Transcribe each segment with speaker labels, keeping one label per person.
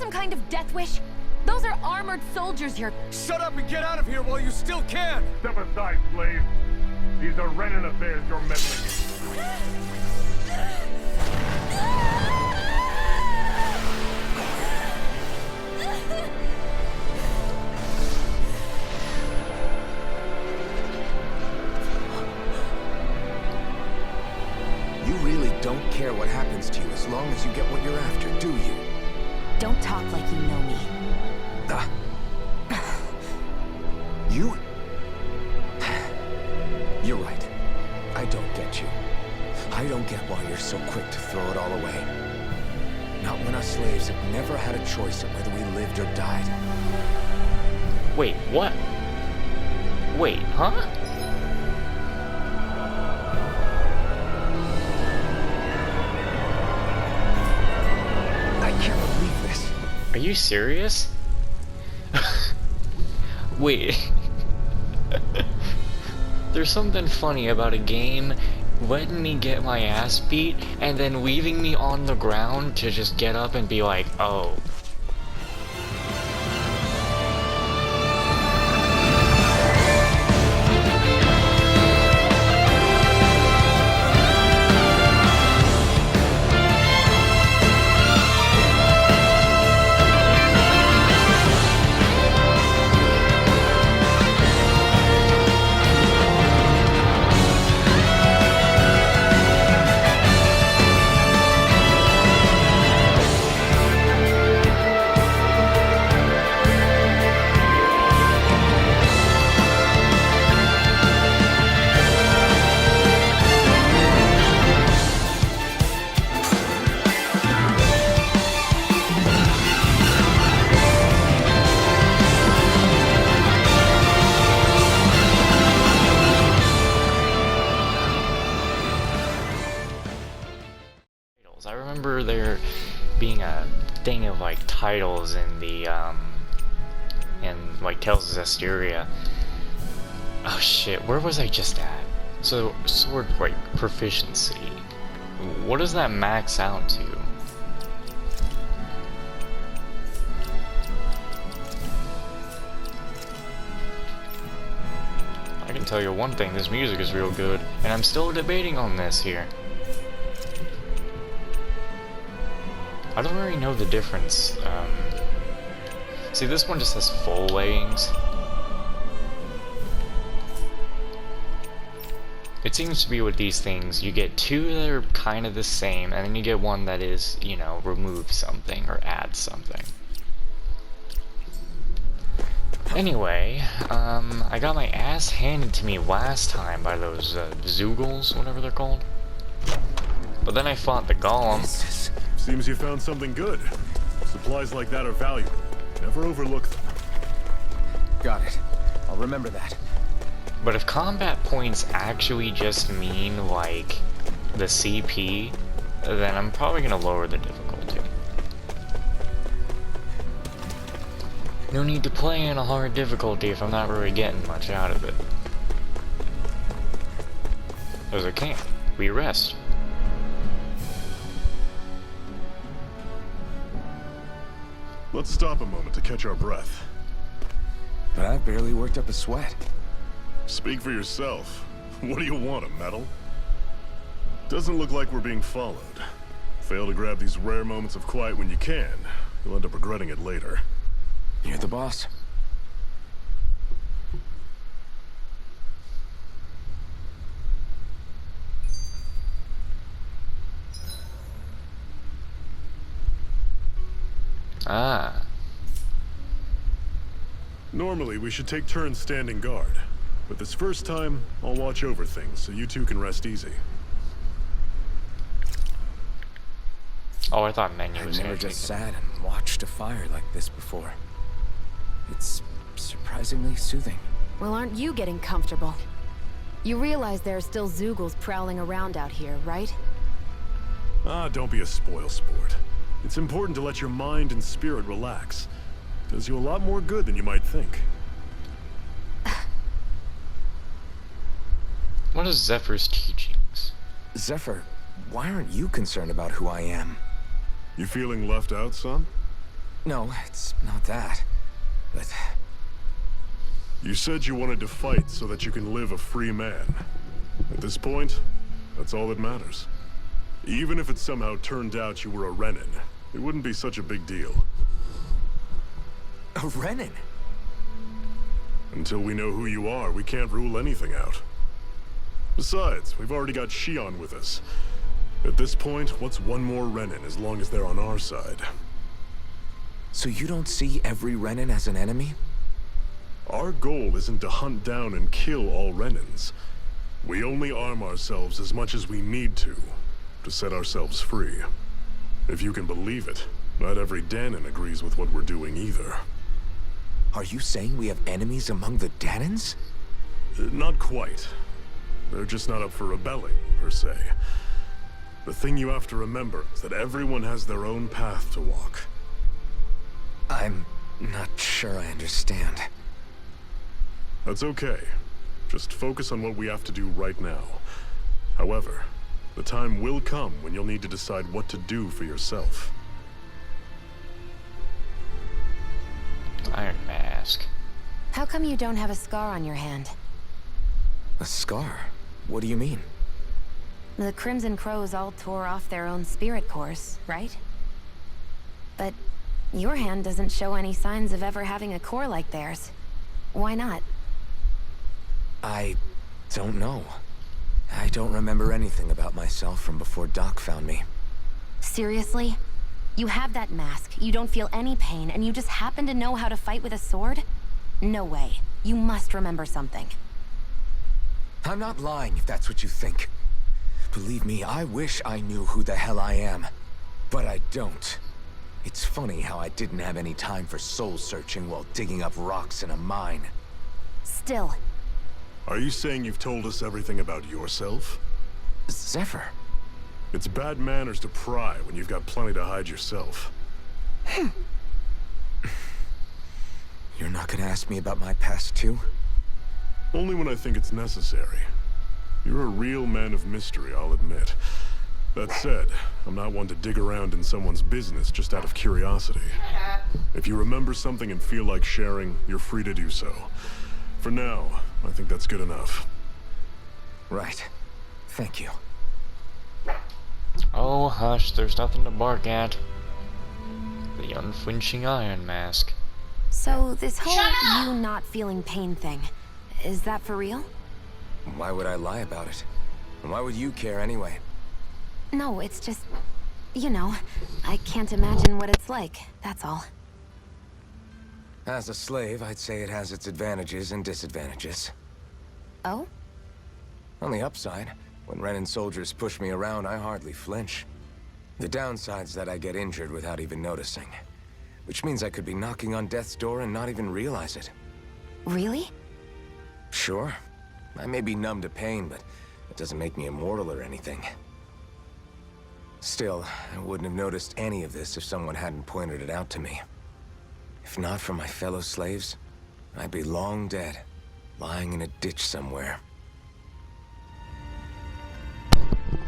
Speaker 1: some kind of death wish? Those are armored soldiers you're...
Speaker 2: Shut up and get out of here while you still can!
Speaker 3: Step aside, slave. These are Renan affairs you're meddling in.
Speaker 4: You really don't care what happens to you as long as you get what you're after, do you?
Speaker 1: Don't talk like you know me.
Speaker 4: You... You're right. I don't get you. I don't get why you're so quick to throw it all away. Not when us slaves have never had a choice of whether we lived or died.
Speaker 5: Wait, what? Wait, huh?
Speaker 4: I can't believe this.
Speaker 5: Are you serious? Wait. There's something funny about a game letting me get my ass beat and then leaving me on the ground to just get up and be like, oh. I remember there being a thing of like titles in the in like Tales of Zestiria. Oh shit, where was I just at? So sword like proficiency. What does that max out to? I can tell you one thing, this music is real good, and I'm still debating on this here. I don't really know the difference. See, this one just has full leggings. It seems to be with these things, you get two that are kind of the same, and then you get one that is, you know, remove something or add something. Anyway, I got my ass handed to me last time by those Zeugles, whatever they're called. But then I fought the Golem.
Speaker 3: Seems you found something good. Supplies like that are valuable. Never overlook them.
Speaker 4: Got it. I'll remember that.
Speaker 5: But if combat points actually just mean, like, the CP, then I'm probably gonna lower the difficulty. No need to play in a hard difficulty if I'm not really getting much out of it. There's a camp. We rest.
Speaker 3: Let's stop a moment to catch our breath.
Speaker 4: But I've barely worked up a sweat.
Speaker 3: Speak for yourself. What do you want, a medal? Doesn't look like we're being followed. Fail to grab these rare moments of quiet when you can, you'll end up regretting it later.
Speaker 4: You're the boss.
Speaker 5: Ah.
Speaker 3: Normally, we should take turns standing guard. But this first time, I'll watch over things so you two can rest easy.
Speaker 5: Oh, I thought menu was
Speaker 4: I've never just sat and watched a fire like this before. It's surprisingly soothing.
Speaker 1: Well, aren't you getting comfortable? You realize there are still Zeugles prowling around out here, right?
Speaker 3: Ah, don't be a spoilsport. It's important to let your mind and spirit relax. Does you a lot more good than you might think.
Speaker 5: What is Zephyr's teachings?
Speaker 4: Zephyr, why aren't you concerned about who I am?
Speaker 3: You feeling left out, son?
Speaker 4: No, it's not that. But
Speaker 3: You said you wanted to fight so that you can live a free man. At this point, that's all that matters. Even if it somehow turned out you were a Renin, it wouldn't be such a big deal.
Speaker 4: a Renin?
Speaker 3: Until we know who you are, we can't rule anything out. Besides, we've already got Shion with us. At this point, what's one more Renin as long as they're on our side?
Speaker 4: So you don't see every Renin as an enemy?
Speaker 3: Our goal isn't to hunt down and kill all Renins. We only arm ourselves as much as we need to set ourselves free. If you can believe it, not every Danon agrees with what we're doing either.
Speaker 4: Are you saying we have enemies among the Danons?
Speaker 3: Not quite. They're just not up for rebelling, per se. The thing you have to remember is that everyone has their own path to walk.
Speaker 4: I'm not sure I understand.
Speaker 3: That's okay. Just focus on what we have to do right now. However, the time will come when you'll need to decide what to do for yourself.
Speaker 5: Iron Mask.
Speaker 1: How come you don't have a scar on your hand?
Speaker 4: A scar? What do you mean?
Speaker 1: The Crimson Crows all tore off their own spirit cores, right? But your hand doesn't show any signs of ever having a core like theirs. Why not?
Speaker 4: I don't know. I don't remember anything about myself from before Doc found me.
Speaker 1: Seriously? You have that mask, you don't feel any pain, and you just happen to know how to fight with a sword? No way. You must remember something.
Speaker 4: I'm not lying if that's what you think. Believe me, I wish I knew who the hell I am. But I don't. It's funny how I didn't have any time for soul-searching while digging up rocks in a mine.
Speaker 1: Still.
Speaker 3: Are you saying you've told us everything about yourself?
Speaker 4: Zephyr.
Speaker 3: It's bad manners to pry when you've got plenty to hide yourself.
Speaker 4: You're not gonna ask me about my past, too?
Speaker 3: Only when I think it's necessary. You're a real man of mystery, I'll admit. That said, I'm not one to dig around in someone's business just out of curiosity. If you remember something and feel like sharing, you're free to do so. For now, I think that's good enough.
Speaker 4: Right. Thank you.
Speaker 5: Oh, hush, there's nothing to bark at. The unflinching Iron Mask.
Speaker 1: So, this whole you not feeling pain thing, is that for real?
Speaker 4: Why would I lie about it? And why would you care anyway?
Speaker 1: No, it's just... You know, I can't imagine what it's like, that's all.
Speaker 4: As a slave, I'd say it has its advantages and disadvantages.
Speaker 1: Oh?
Speaker 4: On the upside, when Renin soldiers push me around, I hardly flinch. The downside's that I get injured without even noticing. Which means I could be knocking on death's door and not even realize it.
Speaker 1: Really?
Speaker 4: Sure. I may be numb to pain, but it doesn't make me immortal or anything. Still, I wouldn't have noticed any of this if someone hadn't pointed it out to me. If not for my fellow slaves, I'd be long dead, lying in a ditch somewhere.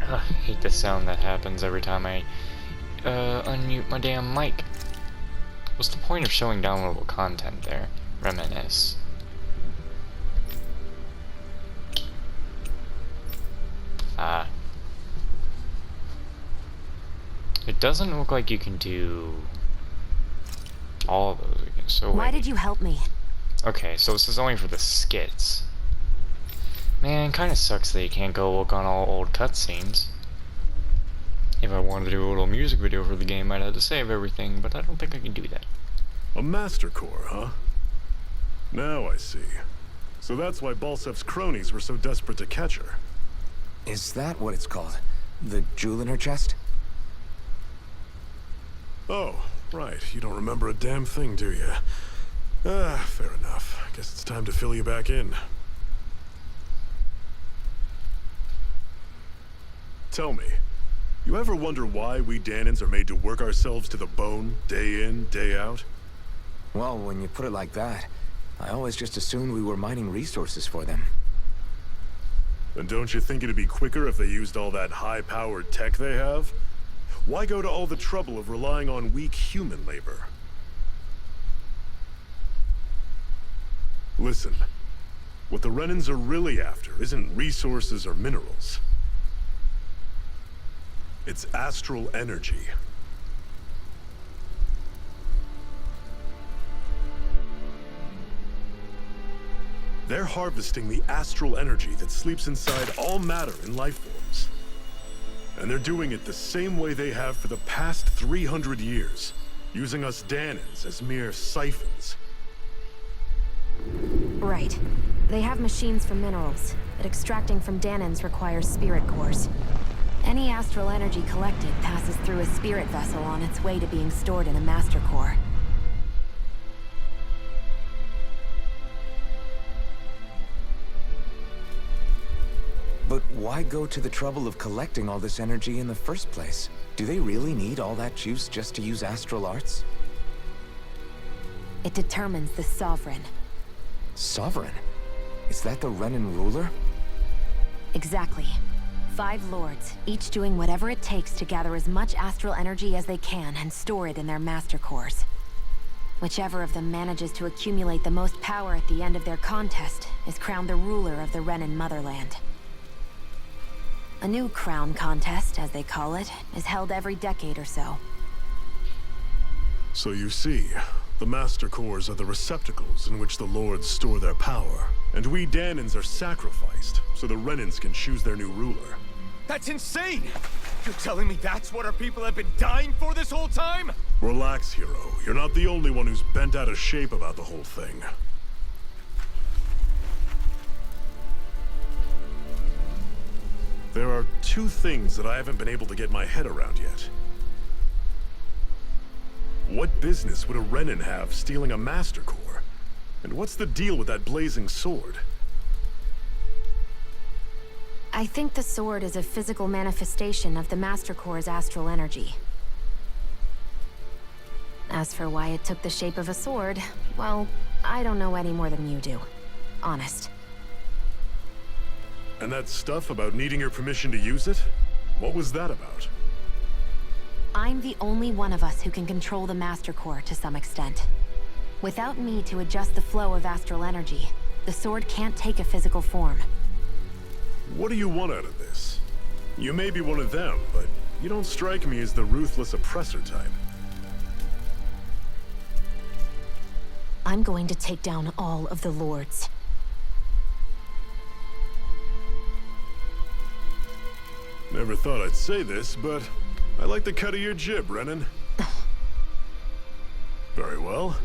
Speaker 5: I hate the sound that happens every time I unmute my damn mic. What's the point of showing downloadable content there? Reminisce. It doesn't look like you can do all of those again. So
Speaker 1: Why did you help me?
Speaker 5: Okay, so this is only for the skits. Man, kinda sucks that you can't go look on all old cutscenes. If I wanted to do a little music video for the game, I'd have to save everything, but I don't think I can do that.
Speaker 3: A Master Core, huh? Now I see. So that's why Balsef's cronies were so desperate to catch her.
Speaker 4: Is that what it's called? The jewel in her chest?
Speaker 3: Oh, right. You don't remember a damn thing, do you? Fair enough. Guess it's time to fill you back in. Tell me, you ever wonder why we Danons are made to work ourselves to the bone, day in, day out?
Speaker 4: Well, when you put it like that, I always just assumed we were mining resources for them.
Speaker 3: And don't you think it'd be quicker if they used all that high-powered tech they have? Why go to all the trouble of relying on weak human labor? Listen, what the Renans are really after isn't resources or minerals. It's astral energy. They're harvesting the astral energy that sleeps inside all matter in life forms. And they're doing it the same way they have for the past 300 years, using us Dahnans as mere siphons.
Speaker 1: Right. They have machines for minerals, but extracting from Dahnans requires spirit cores. Any astral energy collected passes through a spirit vessel on its way to being stored in a master core.
Speaker 4: But why go to the trouble of collecting all this energy in the first place? Do they really need all that juice just to use astral arts?
Speaker 1: It determines the Sovereign.
Speaker 4: Sovereign? Is that the Renan ruler?
Speaker 1: Exactly. 5 lords, each doing whatever it takes to gather as much astral energy as they can and store it in their master cores. Whichever of them manages to accumulate the most power at the end of their contest is crowned the ruler of the Renan motherland. A new crown contest, as they call it, is held every decade or so.
Speaker 3: So you see, the Master Cores are the receptacles in which the Lords store their power. And we Dahnans are sacrificed, so the Renans can choose their new ruler.
Speaker 2: That's insane! You're telling me that's what our people have been dying for this whole time?
Speaker 3: Relax, hero. You're not the only one who's bent out of shape about the whole thing. There are 2 things that I haven't been able to get my head around yet. What business would a Renan have stealing a Master Core? And what's the deal with that blazing sword?
Speaker 1: I think the sword is a physical manifestation of the Master Core's astral energy. As for why it took the shape of a sword, well, I don't know any more than you do. Honest.
Speaker 3: And that stuff about needing your permission to use it? What was that about?
Speaker 1: I'm the only one of us who can control the Master Core to some extent. Without me to adjust the flow of astral energy, the sword can't take a physical form.
Speaker 3: What do you want out of this? You may be one of them, but you don't strike me as the ruthless oppressor type.
Speaker 1: I'm going to take down all of the lords.
Speaker 3: Never thought I'd say this, but I like the cut of your jib, Renan. Very well.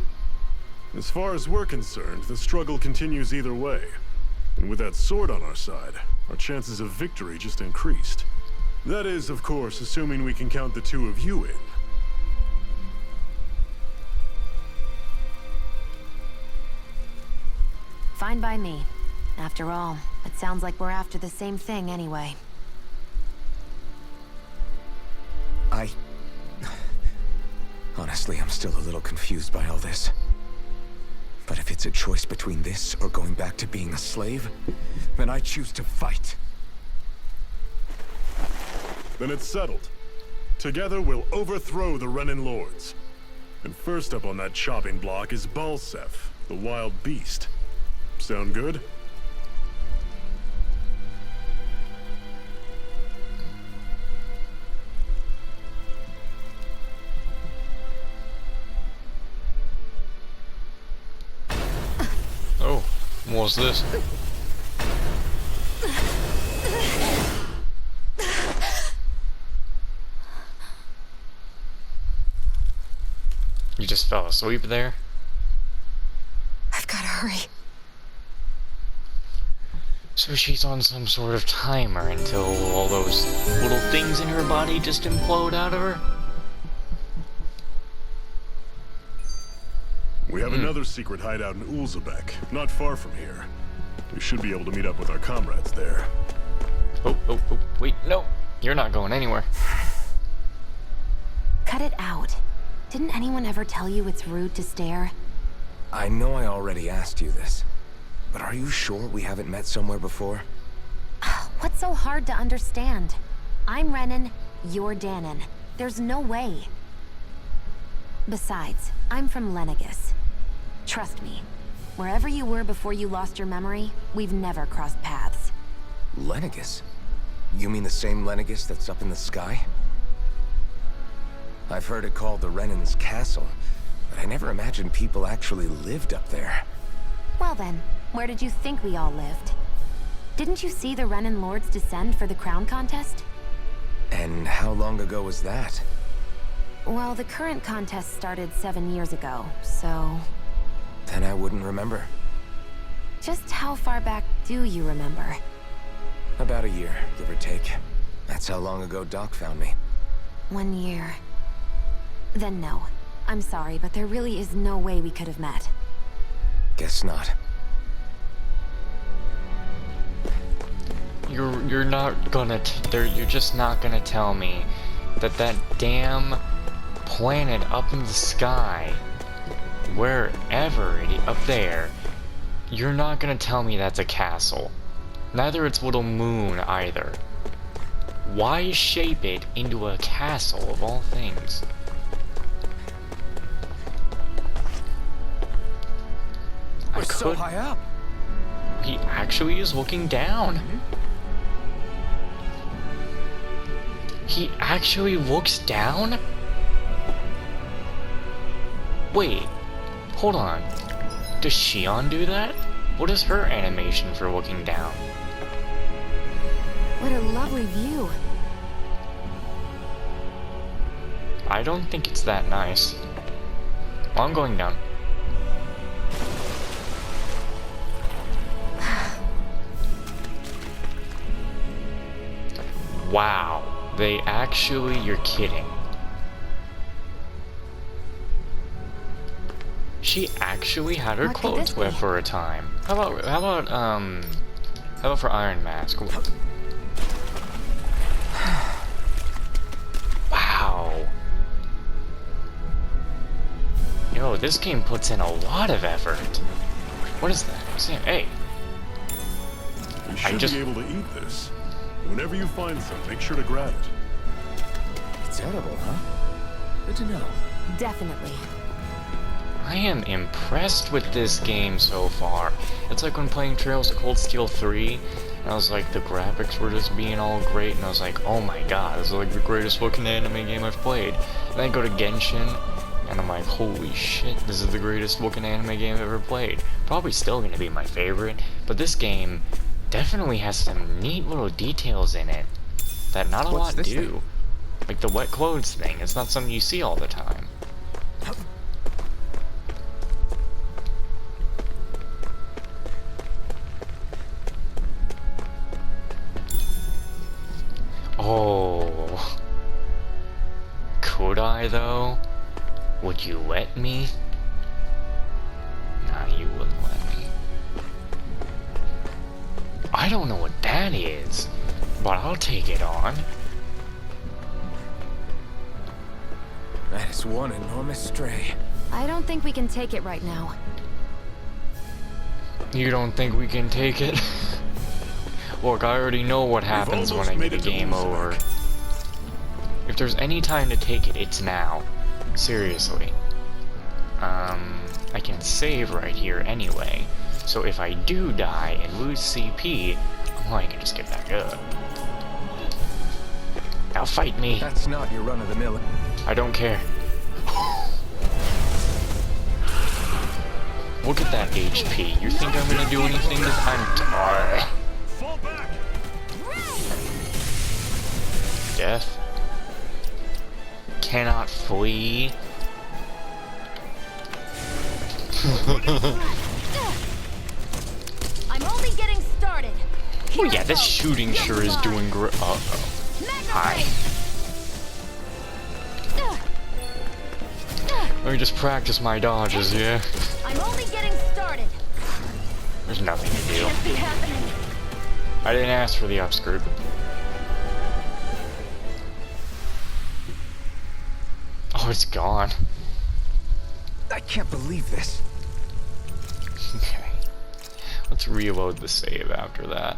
Speaker 3: As far as we're concerned, the struggle continues either way. And with that sword on our side, our chances of victory just increased. That is, of course, assuming we can count the 2 of you in.
Speaker 1: Fine by me. After all, it sounds like we're after the same thing anyway.
Speaker 4: Honestly, I'm still a little confused by all this. But if it's a choice between this or going back to being a slave, then I choose to fight.
Speaker 3: Then it's settled. Together we'll overthrow the Renan Lords. And first up on that chopping block is Balseph, the wild beast. Sound good?
Speaker 5: Oh, what's this? You just fell asleep there?
Speaker 1: I've gotta hurry.
Speaker 5: So she's on some sort of timer until all those little things in her body just implode out of her?
Speaker 3: We have another secret hideout in Ulzebek, not far from here. We should be able to meet up with our comrades there.
Speaker 5: Oh, wait, no. You're not going anywhere.
Speaker 1: Cut it out. Didn't anyone ever tell you it's rude to stare?
Speaker 4: I know I already asked you this, but are you sure we haven't met somewhere before?
Speaker 1: What's so hard to understand? I'm Renan, you're Dahnan. There's no way. Besides, I'm from Lenegis. Trust me, Wherever you were before you lost your memory, we've never crossed paths.
Speaker 4: Lenegus? You mean the same Lenegus that's up in the sky? I've heard it called the Renan's Castle, but I never imagined people actually lived up there.
Speaker 1: Well then, where did you think we all lived? Didn't you see the Renan Lords descend for the crown contest?
Speaker 4: And how long ago was that?
Speaker 1: Well, the current contest started 7 years ago, so...
Speaker 4: Then I wouldn't remember.
Speaker 1: Just how far back do you remember?
Speaker 4: About a year, give or take. That's how long ago Doc found me.
Speaker 1: 1 year. Then no. I'm sorry, but there really is no way we could have met.
Speaker 4: Guess not.
Speaker 5: You're not gonna you're just not gonna tell me that that damn planet up in the sky, wherever it is, up there, you're not gonna tell me that's a castle. Neither its little moon either. Why shape it into a castle of all things?
Speaker 4: We're so high up.
Speaker 5: He actually is looking down. He actually looks down? Wait, hold on. Does Shion do that? What is her animation for looking down?
Speaker 1: What a lovely view.
Speaker 5: I don't think it's that nice. Well, I'm going down. Wow. They actually, you're kidding. She actually had her
Speaker 1: What could
Speaker 5: clothes
Speaker 1: this
Speaker 5: wet
Speaker 1: be?
Speaker 5: for a time. How about for Iron Mask? Wow. Yo, this game puts in a lot of effort. What is that? Sam, hey.
Speaker 3: You should
Speaker 5: just-
Speaker 3: be able to eat this. Whenever you find some, make sure to grab it.
Speaker 4: It's edible, huh? Good to know.
Speaker 1: Definitely.
Speaker 5: I am impressed with this game so far. It's like when playing Trails of Cold Steel 3, and I was like, the graphics were just being all great, and I was like, oh my god, this is like the greatest looking anime game I've played. And then I go to Genshin, and I'm like, holy shit, this is the greatest looking anime game I've ever played. Probably still gonna be my favorite, but this game definitely has some neat little details in it that not a
Speaker 4: What's
Speaker 5: lot
Speaker 4: this
Speaker 5: do.
Speaker 4: thing?
Speaker 5: Like the wet clothes thing, it's not something you see all the time. Oh. Could I though? Would you let me? Nah, you wouldn't let me. I don't know what that is, but I'll take it on.
Speaker 4: That is one enormous stray.
Speaker 1: I don't think we can take it right now.
Speaker 5: You don't think we can take it? Look, I already know what happens when
Speaker 3: almost
Speaker 5: I
Speaker 3: made
Speaker 5: get
Speaker 3: it
Speaker 5: the
Speaker 3: to
Speaker 5: game over.
Speaker 3: Uzbek.
Speaker 5: If there's any time to take it, it's now. Seriously. I can save right here anyway. So if I do die and lose CP, I can just get back up. Now fight me.
Speaker 4: That's not your run-of-the-mill.
Speaker 5: I don't care. Look at that HP. You think I'm gonna do anything this time?
Speaker 3: Fall back!
Speaker 5: Death. Cannot flee.
Speaker 1: I'm only getting started.
Speaker 5: Oh yeah, this shooting sure is doing great. Uh-oh. Hi. Let me just practice my dodges, yeah?
Speaker 1: I'm only getting started.
Speaker 5: There's nothing to do.
Speaker 1: Can't be happening.
Speaker 5: I didn't ask for the upskirt. Oh, it's gone.
Speaker 4: I can't believe this.
Speaker 5: Okay. Let's reload the save after that.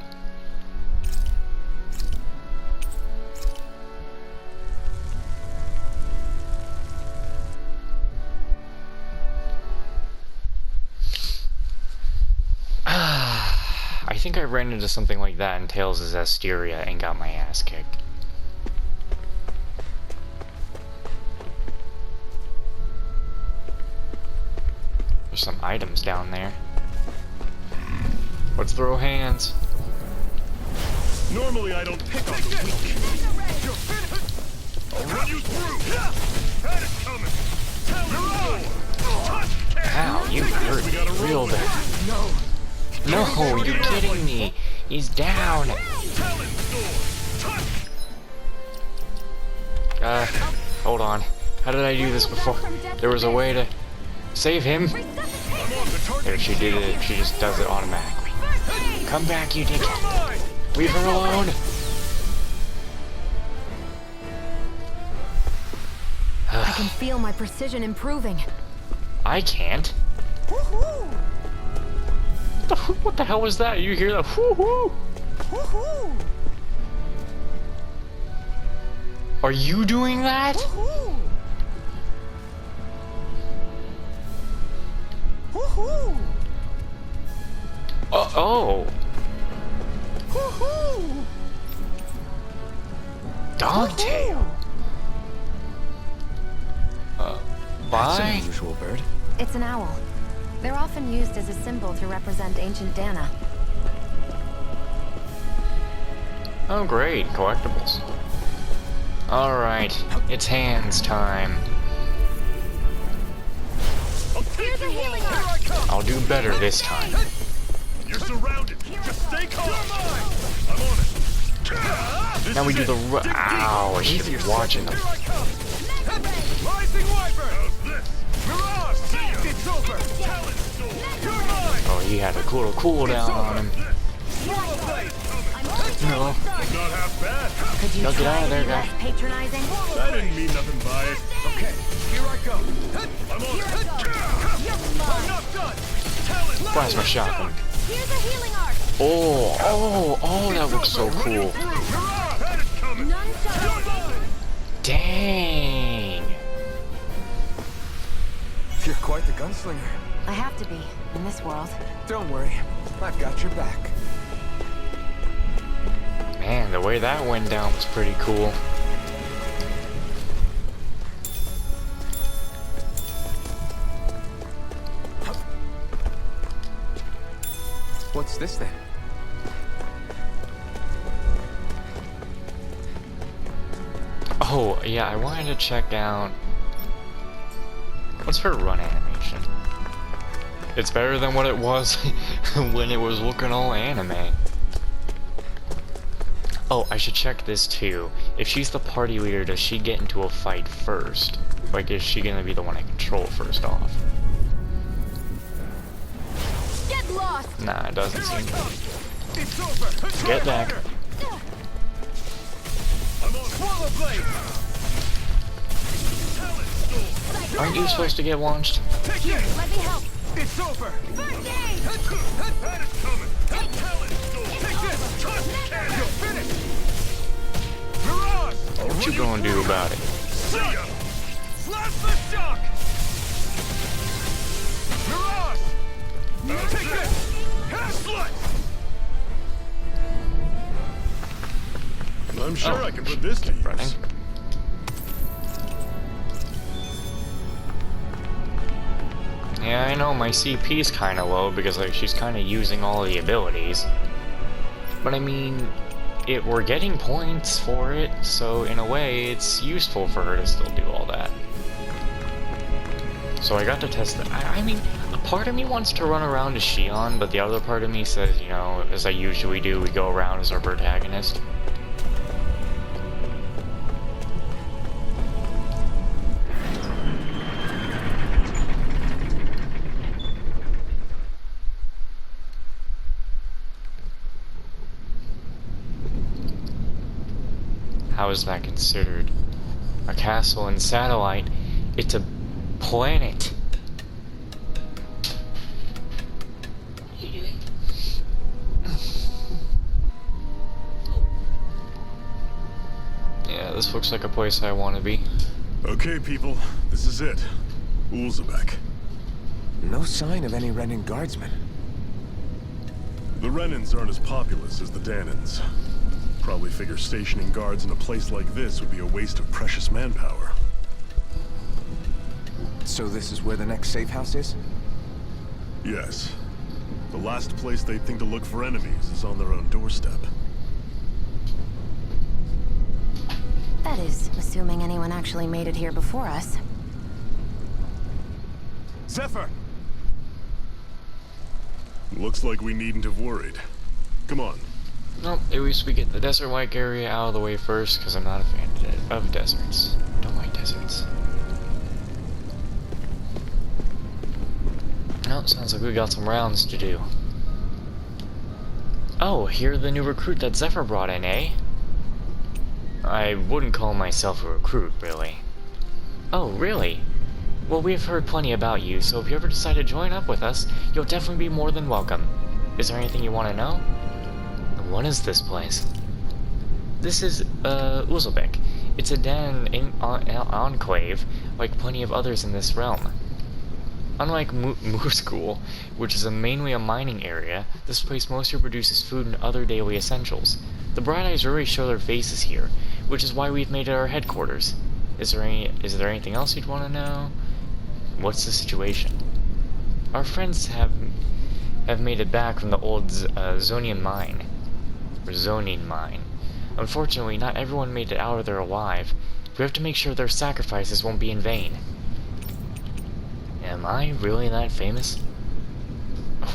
Speaker 5: think I ran into something like that in Tales of Zestiria and got my ass kicked. There's some items down there. Let's throw hands.
Speaker 3: Normally I don't pick on the weak. I'll run you through. Had it coming.
Speaker 5: Ow, you hurt real bad. No, you're kidding me. He's down. Hold on. How did I do this before? There was a way to save him. There, she did it. She just does it automatically. Come back, you dickhead. Leave her alone.
Speaker 1: I can feel my precision improving.
Speaker 5: I can't. What the hell was that? You hear that? Whoo-hoo! Are you doing that? Oh. Dogtail.
Speaker 4: That's an
Speaker 5: Bye.
Speaker 4: unusual bird.
Speaker 1: It's an owl. They're often used as a symbol to represent ancient Dana.
Speaker 5: Oh great, collectibles. Alright, it's hands time. I'll do better this time.
Speaker 3: You're surrounded. Just stay calm. I'm on it.
Speaker 5: Now we do the ow, I should be watching them.
Speaker 2: Rising Wyvern!
Speaker 3: How's this?
Speaker 2: Mirage! It's over! Talon Storm! You're mine!
Speaker 5: Oh, he had a little cooldown on him.
Speaker 2: Swallow Blade!
Speaker 5: No.
Speaker 3: Not half bad.
Speaker 1: Could you
Speaker 5: Now get
Speaker 1: try
Speaker 5: out of
Speaker 1: to
Speaker 5: there,
Speaker 1: be
Speaker 5: guy.
Speaker 1: less patronizing?
Speaker 3: I didn't mean nothing by it.
Speaker 2: Okay, here I go.
Speaker 3: I'm on it.
Speaker 2: I'm not done! Talon!
Speaker 5: Plasma shotgun.
Speaker 1: Here's a healing arc.
Speaker 5: Oh, that looks so cool.
Speaker 3: Mirage! Had it coming.
Speaker 1: None shall
Speaker 5: Dang.
Speaker 4: You're quite the gunslinger.
Speaker 1: I have to be, in this world.
Speaker 4: Don't worry, I've got your back.
Speaker 5: Man, the way that went down was pretty cool.
Speaker 4: What's this then?
Speaker 5: Oh, yeah, I wanted to check out... What's her run animation? It's better than what it was when it was looking all anime. Oh, I should check this too. If she's the party leader, does she get into a fight first? Like, is she gonna be the one I control first off?
Speaker 1: Get lost!
Speaker 5: Nah, it doesn't seem to.
Speaker 2: It's over!
Speaker 5: Get back.
Speaker 2: I'm on Swallow Blade! Talon Storm!
Speaker 5: Aren't you supposed to get launched?
Speaker 2: Take it!
Speaker 1: Let me help.
Speaker 2: It's over!
Speaker 1: First aid!
Speaker 2: Had it coming! Talon Storm! Take this! You're finished! Mirage!
Speaker 5: What you gonna do about it?
Speaker 2: See ya! Slash the shock! Mirage! Take this! Hair slice!
Speaker 3: I'm sure
Speaker 5: Oh,
Speaker 3: I can put this to use.
Speaker 5: running. Yeah, I know my CP's kinda low because like she's kinda using all the abilities. But I mean, we're getting points for it, so in a way it's useful for her to still do all that. So I got to test that. I mean, a part of me wants to run around as Shion, but the other part of me says, you know, as I usually do, we go around as our protagonist. How is that considered? A castle and satellite? It's a planet. Yeah, this looks like a place I want to be.
Speaker 3: Okay, people, this is it. Ulzebek.
Speaker 4: No sign of any Renan guardsmen.
Speaker 3: The The Renans aren't as populous as the Danans. Probably figure stationing guards in a place like this would be a waste of precious manpower.
Speaker 4: So this is where the next safe house is?
Speaker 3: Yes. The last place they'd think to look for enemies is on their own doorstep.
Speaker 1: That is, assuming anyone actually made it here before us.
Speaker 2: Zephyr!
Speaker 3: Looks like we needn't have worried. Come on.
Speaker 5: Nope, at least we get the desert like area out of the way first, because I'm not a fan of deserts. Don't like deserts. Oh, sounds like we got some rounds to do. Oh, you're the new recruit that Zephyr brought in, eh? I wouldn't call myself a recruit, really. Oh, really? Well, we've heard plenty about you, so if you ever decide to join up with us, you'll definitely be more than welcome. Is there anything you want to know? What is this place? This is, Uzbek. It's a Dan enclave, like plenty of others in this realm. Unlike Mooskool, which is mainly a mining area, this place mostly produces food and other daily essentials. The Bright Eyes rarely show their faces here, which is why we've made it our headquarters. Is there anything else you'd want to know? What's the situation? Our friends have made it back from the old Zonian mine. Or Zonin mine. Unfortunately, not everyone made it out of there alive. We have to make sure their sacrifices won't be in vain. Am I really that famous?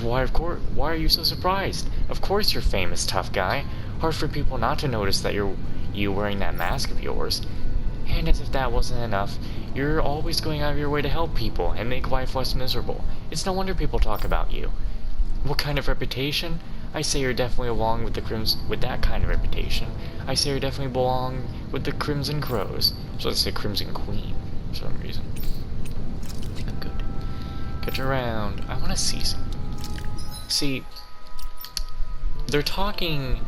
Speaker 5: Why, of course. Why are you so surprised? Of course you're famous, tough guy. Hard for people not to notice that you wearing that mask of yours. And as if that wasn't enough, you're always going out of your way to help people and make life less miserable. It's no wonder people talk about you. What kind of reputation? I say you're definitely along with with that kind of reputation. I say you definitely belong with the Crimson Crows. So let's say Crimson Queen for some reason. I think I'm good. Get around. I want to see something. See, they're talking.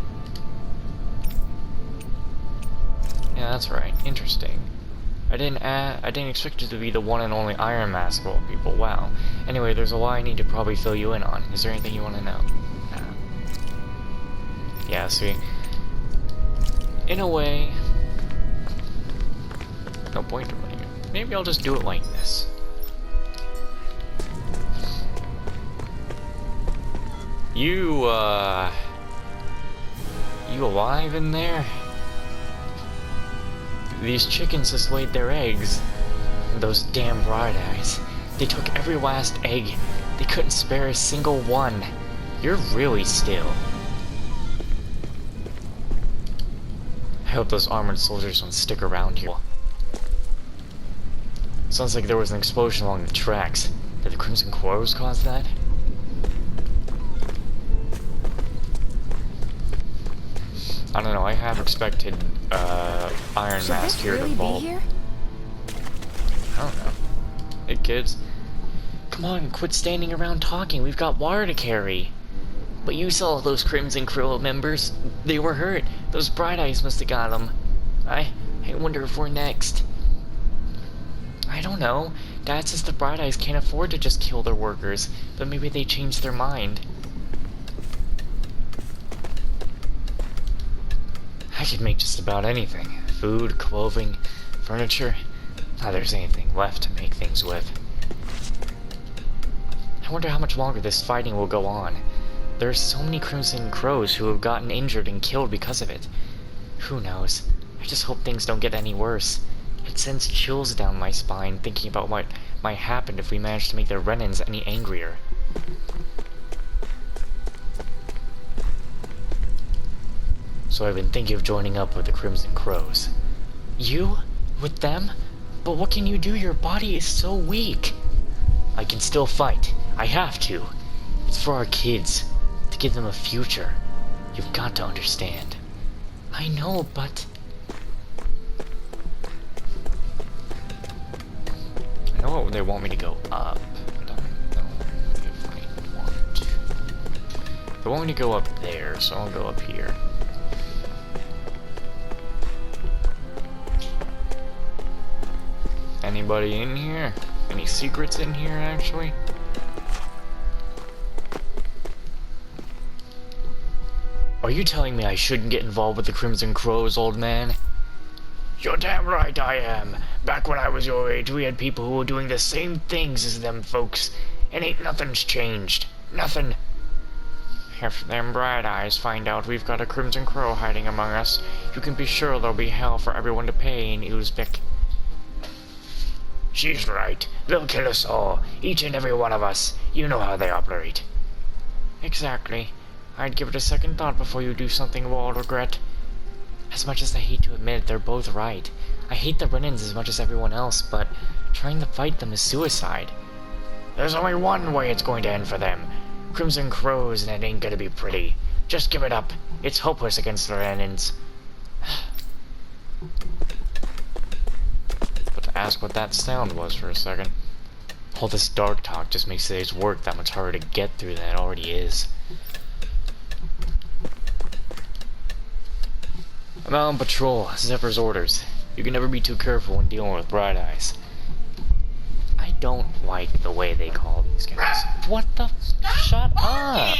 Speaker 5: Yeah, that's right. Interesting. I didn't expect it to be the one and only Iron Mask of all people. Wow. Anyway, there's a lot I need to probably fill you in on. Is there anything you want to know? Nah. Yeah, see, in a way, no point in running it. Maybe I'll just do it like this. You alive in there? These chickens just laid their eggs. Those damn Bright Eyes. They took every last egg. They couldn't spare a single one. You're really still. I hope those armored soldiers don't stick around here. Sounds like there was an explosion along the tracks. Did the Crimson Crows cause that? I don't know, I have expected, Iron Mask here to fall.
Speaker 1: Here?
Speaker 5: I don't know. Hey kids. Come on, quit standing around talking, we've got water to carry. But you saw those Crimson Crow members. They were hurt. Those Bright Eyes must have got them. I wonder if we're next. I don't know. Dad says the Bright Eyes can't afford to just kill their workers, but maybe they changed their mind. I could make just about anything. Food, clothing, furniture. Not there's anything left to make things with. I wonder how much longer this fighting will go on. There are so many Crimson Crows who have gotten injured and killed because of it. Who knows? I just hope things don't get any worse. It sends chills down my spine thinking about what might happen if we manage to make the Renans any angrier. So I've been thinking of joining up with the Crimson Crows. You? With them? But what can you do? Your body is so weak. I can still fight. I have to. It's for our kids. To give them a future. You've got to understand. I know, but... I know they want me to go up. I don't know if I want to. They want me to go up there, so I'll go up here. Anybody in here? Any secrets in here, actually? Are you telling me I shouldn't get involved with the Crimson Crows, old man? You're damn right I am. Back when I was your age, we had people who were doing the same things as them folks, and ain't nothing's changed. Nothing. If them Bright Eyes find out we've got a Crimson Crow hiding among us, you can be sure there'll be hell for everyone to pay in Uzbek. She's right. They'll kill us all. Each and every one of us. You know how they operate. Exactly. I'd give it a second thought before you do something we'll regret. As much as I hate to admit it, they're both right. I hate the Renans as much as everyone else, but trying to fight them is suicide. There's only one way it's going to end for them. Crimson Crows, and it ain't gonna be pretty. Just give it up. It's hopeless against the Renans. But to ask what that sound was for a second. All this dark talk just makes today's work that much harder to get through than it already is. I'm out on patrol. Zephyr's orders. You can never be too careful when dealing with Bright Eyes. I don't like the way they call these guys. What the Shut up!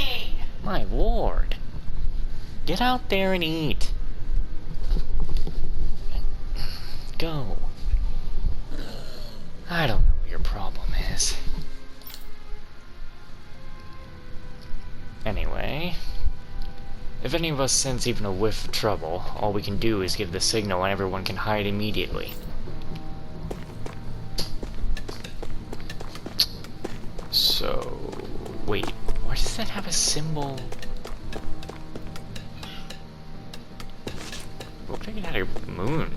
Speaker 5: My lord. Get out there and eat. Go. I don't know what your problem is. Anyway, if any of us sense even a whiff of trouble, all we can do is give the signal and everyone can hide immediately. So, wait, why does that have a symbol? What did I get out of moon?